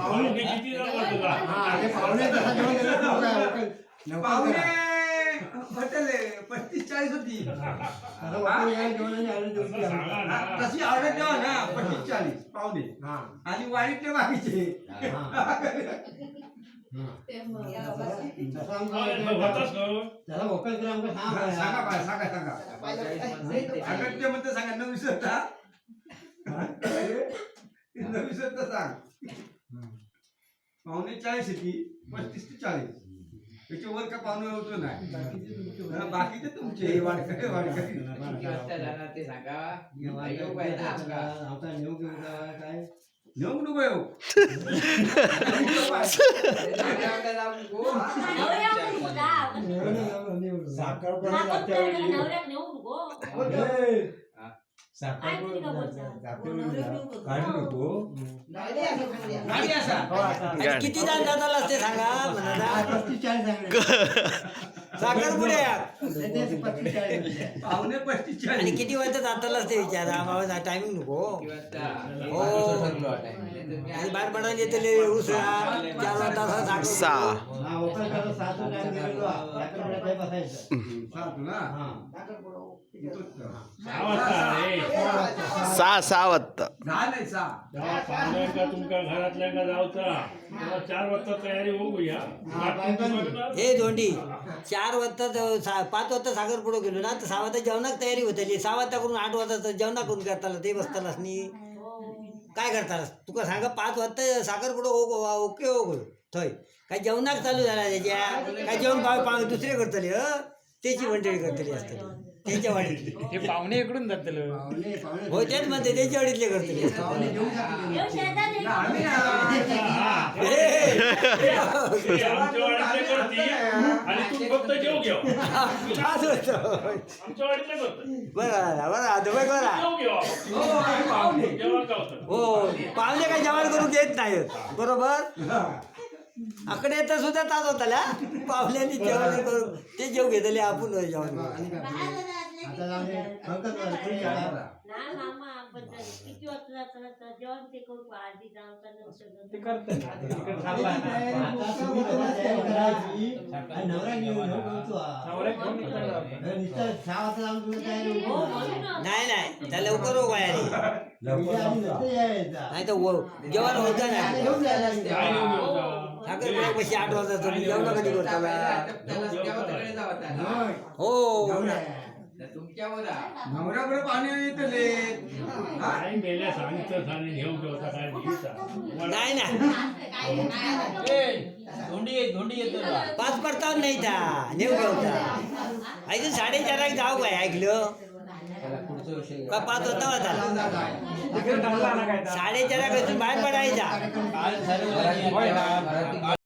पाहुणे किती जण होते का? पाहुणे हॉटेल 35-40 होती. तशी ऑर्डर द्यावा ना 35-40 पाहुणे आणि वाईटले बाकीचे. सांगा अगत्य म्हणते सांगा न विसरता सांग. पाहुणे 40 होती 35 ते 40 त्याच्यावर का पाहुणे होतो नाही. बाकीचे तुमचे वाडकरी ते सांगा नेऊ नको येऊ. किती जण जाताला ते सांगा साखरपुडे पाहुणे 35-40 आणि किती वाजता जाताला ते विचारा आम्हाला टायमिंग नको हो आणि बाहेर पडायला येतले उसळा 4 वाजता सहा वाजता तुमच्या घरातल्या का जाऊचा 4 वाजता तयारी होऊया. हे दोंडी 4 वाजता 5 वाजता साखरपुडो गेलो ना तर 6 वाजता जेवणाक तयारी होतली. 6 वाजता करून 8 वाजता जेवणा करून करताला ते बसतालास नी काय करतालास तुका सांगा 5 वाजता साखरपुडो ओके हो थंय काय जेवणाक चालू झाला त्याच्या काय जेवण दुसरे करतले त्याची मंडळी करतली असतली त्यांच्या वाडीतली हे पाहुणे इकडून जातले हो तेच म्हणते त्यांच्या वाडीतले करतले आमच्या वाडीतले करती आणि तू फक्त जेव घेऊ. आमच्या वाडीतले करतो बरं बरं जेवण गावतं. हो पाहुणे काय जेवण करून घेत नाहीत बरोबर आकडे तर सुद्धा तास होताल्या पाहुण्यांनी जेवण करून ते जेव घेतले आपण जेवण नाही त्या लवकर हो बाहेर नाही तर जेवण होत नाही साखरपुड्या कशी 8 वाजता तुम्ही जेवण कधी करता हो नवऱ्याकडे पाणी येतले काय मेल्या सांगितलं आणि घेऊन घेऊता काय दिवसा. नाही ना धोंडी येतो 5 परताव नाही था नेऊ घेऊता ऐकून 4:30 जाऊ काय ऐकलं का 5 होता होता 4:30 बाहेर पडायचा